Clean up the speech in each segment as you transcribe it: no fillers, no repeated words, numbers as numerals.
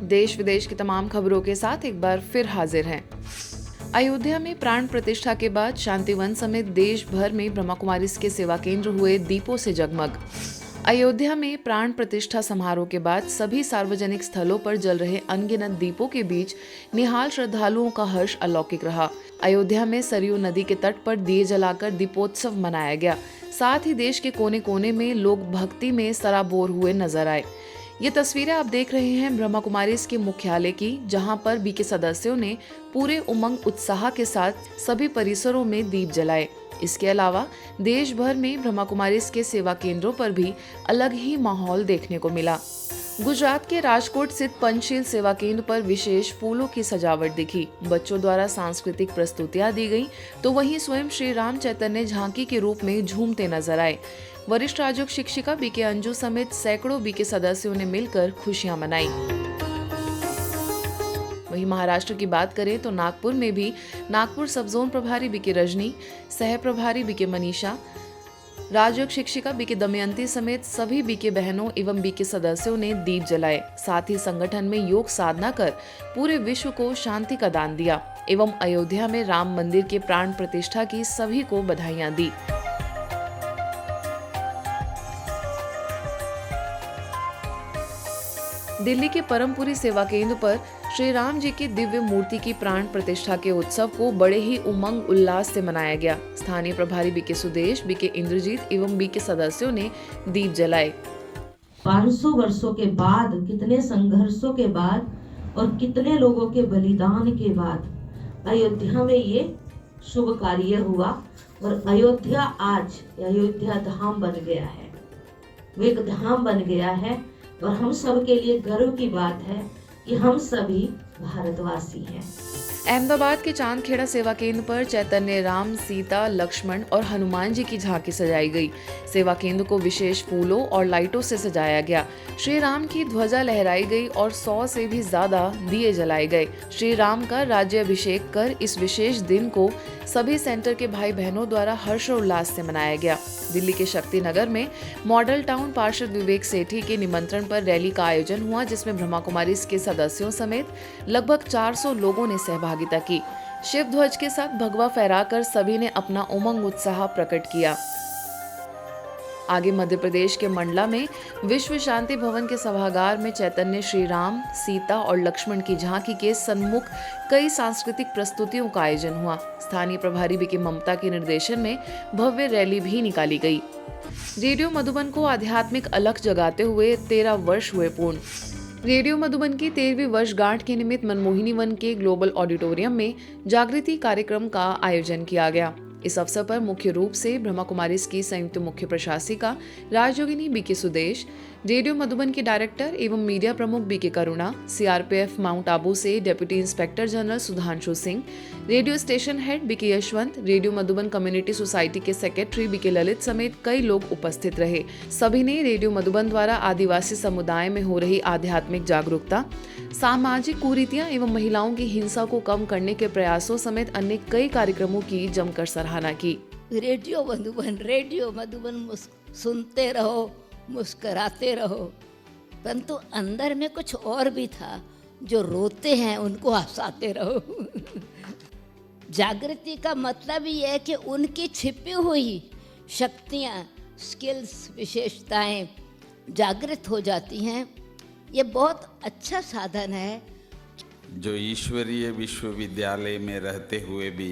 देश विदेश की तमाम खबरों के साथ एक बार फिर हाजिर हैं। अयोध्या में प्राण प्रतिष्ठा के बाद शांतिवन समेत देश भर में ब्रह्मा कुमारी के सेवा केंद्र हुए दीपों से जगमग। अयोध्या में प्राण प्रतिष्ठा समारोह के बाद सभी सार्वजनिक स्थलों पर जल रहे अनगिनत दीपों के बीच निहाल श्रद्धालुओं का हर्ष अलौकिक रहा। अयोध्या में सरयू नदी के तट पर दिए जलाकर दीपोत्सव मनाया गया। साथ ही देश के कोने कोने में लोग भक्ति में सराबोर हुए नजर आए। ये तस्वीरें आप देख रहे हैं ब्रह्मा कुमारीज के मुख्यालय की, जहां पर बीके सदस्यों ने पूरे उमंग उत्साह के साथ सभी परिसरों में दीप जलाए। इसके अलावा देश भर में ब्रह्मा कुमारीज के सेवा केंद्रों पर भी अलग ही माहौल देखने को मिला। गुजरात के राजकोट स्थित पंचशील सेवा केंद्र पर विशेष फूलों की सजावट दिखी। बच्चों द्वारा सांस्कृतिक प्रस्तुतियां दी गईं, तो वहीं स्वयं श्री राम चैतन्य झांकी के रूप में झूमते नजर आए। वरिष्ठ राजयोग शिक्षिका बीके अंजू समेत सैकड़ों बीके सदस्यों ने मिलकर खुशियां मनाई। वहीं महाराष्ट्र की बात करें तो नागपुर में भी नागपुर सब जोन प्रभारी बीके रजनी, सह प्रभारी बीके मनीषा, राजयोग शिक्षिका बीके दमयंती समेत सभी बीके बहनों एवं बीके सदस्यों ने दीप जलाए। साथ ही संगठन में योग साधना कर पूरे विश्व को शांति का दान दिया एवं अयोध्या में राम मंदिर के प्राण प्रतिष्ठा की सभी को बधाइयां दी। दिल्ली के परमपुरी सेवा केंद्र पर श्री राम जी की दिव्य मूर्ति की प्राण प्रतिष्ठा के उत्सव को बड़े ही उमंग उल्लास से मनाया गया। स्थानीय प्रभारी बीके सुदेश, बीके इंद्रजीत एवं बीके सदस्यों ने दीप जलाए। 500 वर्षों के बाद, कितने संघर्षों के बाद और कितने लोगों के बलिदान के बाद अयोध्या में ये शुभ कार्य हुआ और अयोध्या आज अयोध्या धाम बन गया है। वो एक धाम बन गया है और हम सब के लिए गर्व की बात है कि हम सभी भारतवासी हैं। अहमदाबाद के चांदखेड़ा सेवा केंद्र पर चैतन्य राम, सीता, लक्ष्मण और हनुमान जी की झांकी सजाई गई। सेवा केंद्र को विशेष फूलों और लाइटों से सजाया गया। श्री राम की ध्वजा लहराई गई और 100 से भी ज्यादा दिए जलाए गए। श्री राम का राज्याभिषेक कर इस विशेष दिन को सभी सेंटर के भाई बहनों द्वारा हर्षोल्लास से मनाया गया। दिल्ली के शक्ति नगर में मॉडल टाउन पार्षद विवेक सेठी के निमंत्रण पर रैली का आयोजन हुआ, जिसमें ब्रह्मा कुमारीज के सदस्यों समेत लगभग 400 लोगों ने सहभागिता की। शिव ध्वज के साथ भगवा फहराकर सभी ने अपना उमंग उत्साह प्रकट किया। आगे मध्य प्रदेश के मंडला में विश्व शांति भवन के सभागार में चैतन्य श्री राम, सीता और लक्ष्मण की झांकी के सन्मुख कई सांस्कृतिक प्रस्तुतियों का आयोजन हुआ। स्थानीय प्रभारी बीके ममता के निर्देशन में भव्य रैली भी निकाली गई। रेडियो मधुबन को आध्यात्मिक अलख जगाते हुए 13 वर्ष हुए पूर्ण। रेडियो मधुबन की 13वीं वर्षगांठ के निमित्त मनमोहिनी वन के ग्लोबल ऑडिटोरियम में जागृति कार्यक्रम का आयोजन किया गया। इस अवसर पर मुख्य रूप से ब्रह्मा कुमारीज की संयुक्त मुख्य प्रशासिका राजयोगिनी बीके सुदेश, रेडियो मधुबन के डायरेक्टर एवं मीडिया प्रमुख BK Karuna, CRPF mount Abu से deputy inspector general Sudhanshu Singh, radio station head BK Yashwant, radio Madhuban community society के सेक्रेटरी बीके ललित समेत कई लोग उपस्थित रहे। सभी ने रेडियो मधुबन द्वारा आदिवासी समुदाय में हो रही आध्यात्मिक जागरूकता, सामाजिक कुरीतियां एवं महिलाओं की हिंसा को कम करने के प्रयासों समेत अन्य कई कार्यक्रमों की जमकर सराहना की। रेडियो मधुबन सुनते रहो, मुस्कराते रहो। परंतु अंदर में कुछ और भी था, जो रोते हैं उनको हंसाते रहो। जागृति का मतलब ये है कि उनकी छिपी हुई शक्तियाँ, स्किल्स, विशेषताएं जागृत हो जाती हैं। ये बहुत अच्छा साधन है। जो ईश्वरीय विश्वविद्यालय में रहते हुए भी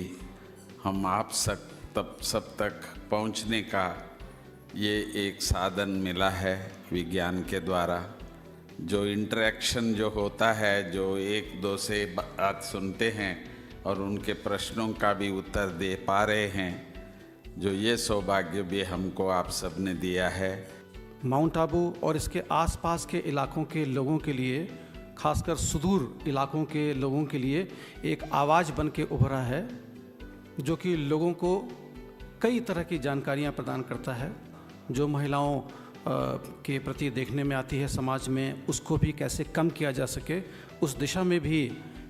हम आप सब तक पहुंचने का ये एक साधन मिला है विज्ञान के द्वारा। जो इंटरेक्शन जो होता है, जो एक दो से बात सुनते हैं और उनके प्रश्नों का भी उत्तर दे पा रहे हैं, जो ये सौभाग्य भी हमको आप सब ने दिया है। माउंट आबू और इसके आसपास के इलाकों के लोगों के लिए, खासकर सुदूर इलाकों के लोगों के लिए एक आवाज़ बन के उभरा है, जो कि लोगों को कई तरह की जानकारियां प्रदान करता है। जो महिलाओं के प्रति देखने में आती है समाज में, उसको भी कैसे कम किया जा सके, उस दिशा में भी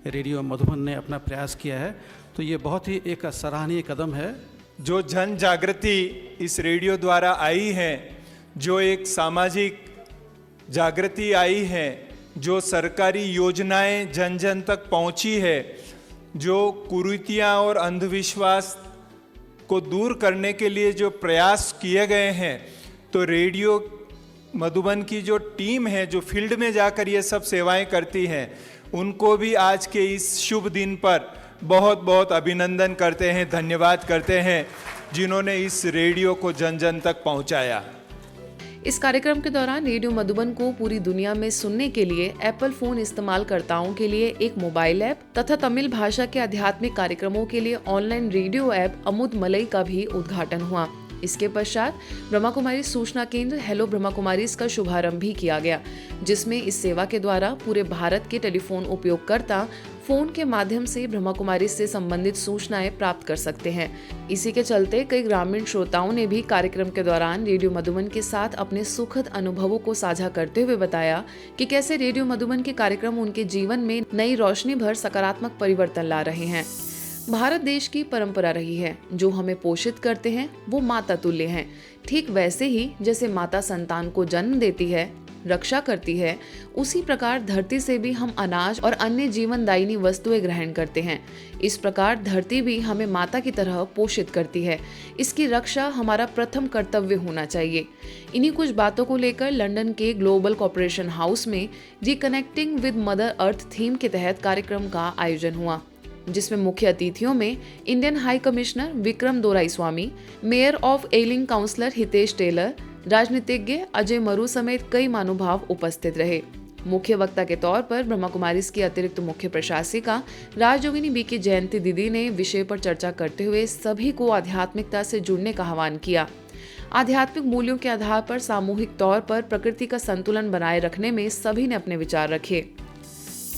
रेडियो मधुबन ने अपना प्रयास किया है। तो ये बहुत ही एक सराहनीय कदम है। जो जन जागृति इस रेडियो द्वारा आई है, जो एक सामाजिक जागृति आई है, जो सरकारी योजनाएं जन जन तक पहुंची है, जो कुरीतियां और अंधविश्वास को दूर करने के लिए जो प्रयास किए गए हैं, तो रेडियो मधुबन की जो टीम है, जो फील्ड में जाकर ये सब सेवाएं करती हैं, उनको भी आज के इस शुभ दिन पर बहुत बहुत अभिनंदन करते हैं, धन्यवाद करते हैं, जिन्होंने इस रेडियो को जन जन तक पहुंचाया। इस कार्यक्रम के दौरान रेडियो मधुबन को पूरी दुनिया में सुनने के लिए एप्पल फोन इस्तेमालकर्ताओं के लिए एक मोबाइल ऐप तथा तमिल भाषा के आध्यात्मिक कार्यक्रमों के लिए ऑनलाइन रेडियो ऐप अमुद मलई का भी उद्घाटन हुआ। इसके पश्चात ब्रह्मा कुमारी सूचना केंद्र हेलो ब्रह्मा कुमारीज का शुभारंभ भी किया गया, जिसमें इस सेवा के द्वारा पूरे भारत के टेलीफोन उपयोगकर्ता फोन के माध्यम से ब्रह्मा कुमारी से संबंधित सूचनाएं प्राप्त कर सकते हैं। इसी के चलते कई ग्रामीण श्रोताओं ने भी कार्यक्रम के दौरान रेडियो मधुबन के साथ अपने सुखद अनुभवों को साझा करते हुए बताया कि कैसे रेडियो मधुबन के कार्यक्रम उनके जीवन में नई रोशनी भर सकारात्मक परिवर्तन ला रहे हैं। भारत देश की परंपरा रही है, जो हमें पोषित करते हैं वो माता तुल्य हैं। ठीक वैसे ही जैसे माता संतान को जन्म देती है, रक्षा करती है, उसी प्रकार धरती से भी हम अनाज और अन्य जीवनदायिनी वस्तुएं ग्रहण करते हैं। इस प्रकार धरती भी हमें माता की तरह पोषित करती है। इसकी रक्षा हमारा प्रथम कर्तव्य होना चाहिए। इन्हीं कुछ बातों को लेकर लंदन के ग्लोबल कॉर्पोरेशन हाउस में reconnecting with mother earth theme के तहत कार्यक्रम का आयोजन हुआ, जिसमें मुख्य अतिथियों में Indian high commissioner Vikram Doraiswamy, mayor of Ealing councillor Hitesh Tailor, राजनीतिज्ञ अजय मरु समेत कई महानुभाव उपस्थित रहे। मुख्य वक्ता के तौर पर ब्रह्मा कुमारीज की अतिरिक्त मुख्य प्रशासिका राजयोगिनी बीके जयंती दीदी ने विषय पर चर्चा करते हुए सभी को आध्यात्मिकता से जुड़ने का आह्वान किया। आध्यात्मिक मूल्यों के आधार पर सामूहिक तौर पर प्रकृति का संतुलन बनाए रखने में सभी ने अपने विचार रखे।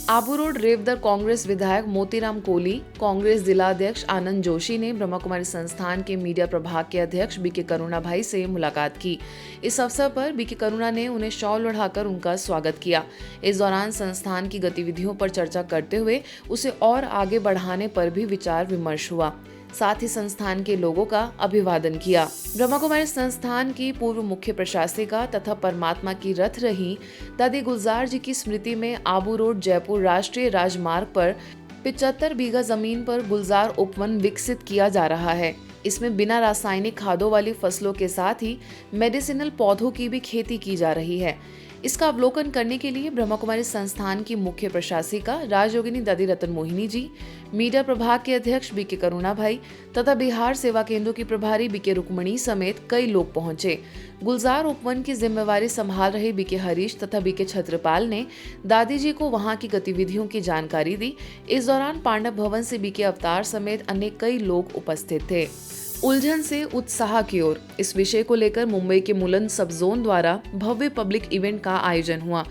आबू रोड रेवदर कांग्रेस विधायक मोतीराम कोहली, कांग्रेस जिला अध्यक्ष आनंद जोशी ने ब्रह्मा कुमारी संस्थान के मीडिया प्रभाग के अध्यक्ष बीके करुणा भाई से मुलाकात की। इस अवसर पर बीके करुणा ने उन्हें शॉल ओढ़ाकर उनका स्वागत किया। इस दौरान संस्थान की गतिविधियों पर चर्चा करते हुए उसे और आगे बढ़ाने पर भी विचार विमर्श हुआ। साथ ही संस्थान के लोगों का अभिवादन किया। ब्रह्मा कुमारी संस्थान की पूर्व मुख्य प्रशासिका तथा परमात्मा की रथ रही दादी गुलजार जी की स्मृति में आबू रोड जयपुर राष्ट्रीय राजमार्ग पर 75 बीघा जमीन पर गुलजार उपवन विकसित किया जा रहा है। इसमें बिना रासायनिक खादों वाली फसलों के साथ ही मेडिसिनल पौधों की भी खेती की जा रही है। इसका अवलोकन करने के लिए ब्रह्मा कुमारी संस्थान की मुख्य प्रशासिका राजयोगिनी दादी रतन मोहिनी जी, मीडिया प्रभाग के अध्यक्ष बीके करुणा भाई तथा बिहार सेवा केंद्रों की प्रभारी बीके रुक्मणी समेत कई लोग पहुंचे। गुलजार उपवन की जिम्मेवारी संभाल रहे बीके हरीश तथा बीके छत्रपाल ने दादी जी को वहां की गतिविधियों की जानकारी दी। इस दौरान पांडव भवन से बीके अवतार समेत अन्य कई लोग उपस्थित थे। उलझन से उत्साह की ओर, इस विषय को लेकर मुंबई के मुलुंड सब जोन द्वारा भव्य पब्लिक इवेंट का आयोजन हुआ।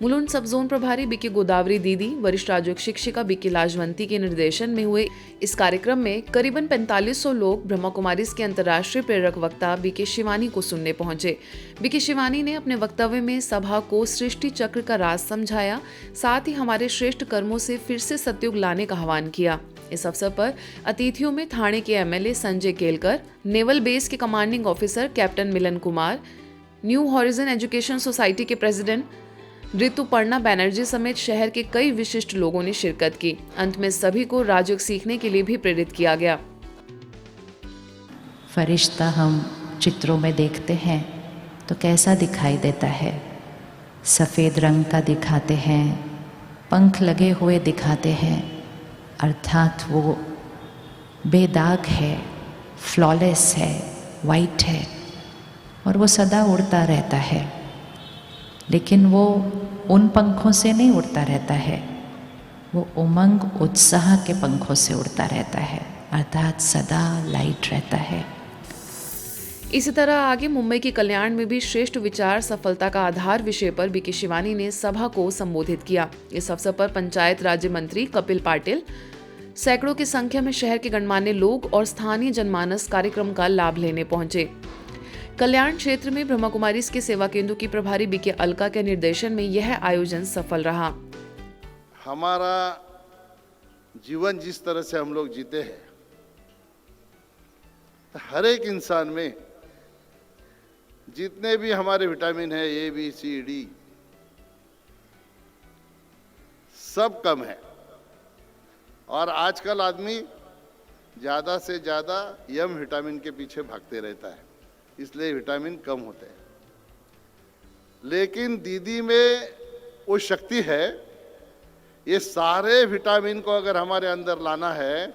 मुलुंड सब जोन प्रभारी बीके गोदावरी दीदी, वरिष्ठ राजयोग शिक्षिका बीके लाजवंती के निर्देशन में हुए इस कार्यक्रम में करीबन 4500 लोग ब्रह्मा कुमारीज के अंतर्राष्ट्रीय प्रेरक वक्ता बीके शिवानी को सुनने पहुंचे। बीके शिवानी ने अपने वक्तव्य में सभा को सृष्टि चक्र का राज समझाया, साथ ही हमारे श्रेष्ठ कर्मों से फिर से सतयुग लाने का आह्वान किया। इस अवसर पर अतिथियों में थाने के MLA Sanjay Kelkar, naval base के commanding officer captain Milan Kumar, New Horizon Education Society के प्रेसिडेंट ऋतुपर्णा बैनर्जी समेत शहर के कई विशिष्ट लोगों ने शिरकत की। अंत में सभी को राजयोग सीखने के लिए भी प्रेरित किया गया। फरिश्ता हम चित्रों में देखते हैं तो कैसा दिखाई देता है? सफ़ेद रंग का दिखाते हैं, पंख लगे हुए दिखाते हैं, अर्थात वो बेदाग है, फ्लॉलेस है, वाइट है और वो सदा उड़ता रहता है। लेकिन वो उन पंखों से नहीं उड़ता रहता है, वो उमंग उत्साह के पंखों से उड़ता रहता है, अर्थात सदा लाइट रहता है। इसी तरह आगे मुंबई के कल्याण में भी श्रेष्ठ विचार सफलता का आधार विषय पर बीके शिवानी ने सभा को संबोधित किया। इस अवसर पर पंचायत राज्य मंत्री कपिल पाटिल, सैकड़ों की संख्या में शहर के गणमान्य लोग और स्थानीय जनमानस कार्यक्रम का लाभ लेने पहुंचे। कल्याण क्षेत्र में ब्रह्मा कुमारीज के सेवा केंद्रों की प्रभारी बीके अलका के निर्देशन में यह आयोजन सफल रहा। हमारा जीवन जिस तरह से हम लोग जीते हैं, तो हर एक इंसान में जितने भी हमारे विटामिन है, ए बी सी डी, सब कम है। और आजकल आदमी ज़्यादा से ज़्यादा यम विटामिन के पीछे भागते रहता है, इसलिए विटामिन कम होते हैं। लेकिन दीदी में वो शक्ति है, ये सारे विटामिन को अगर हमारे अंदर लाना है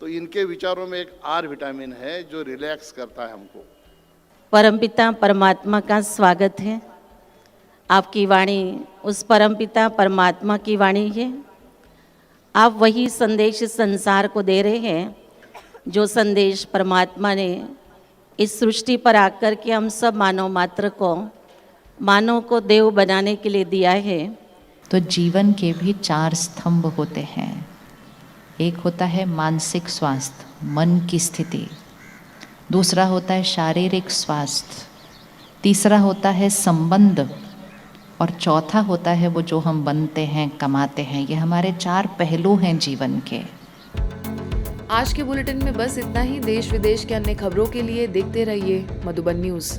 तो इनके विचारों में एक आर विटामिन है जो रिलैक्स करता है हमको। परमपिता परमात्मा का स्वागत है। आपकी वाणी उस परमपिता परमात्मा की वाणी है। आप वही संदेश संसार को दे रहे हैं जो संदेश परमात्मा ने इस सृष्टि पर आकर के हम सब मानव को देव बनाने के लिए दिया है। तो जीवन के भी 4 स्तंभ होते हैं। एक होता है मानसिक स्वास्थ्य, मन की स्थिति। दूसरा होता है शारीरिक स्वास्थ्य। तीसरा होता है संबंध। और चौथा होता है वो जो हम बनते हैं, कमाते हैं। ये हमारे 4 पहलू हैं जीवन के। आज के बुलेटिन में बस इतना ही। देश विदेश के अन्य खबरों के लिए देखते रहिए मधुबन न्यूज़।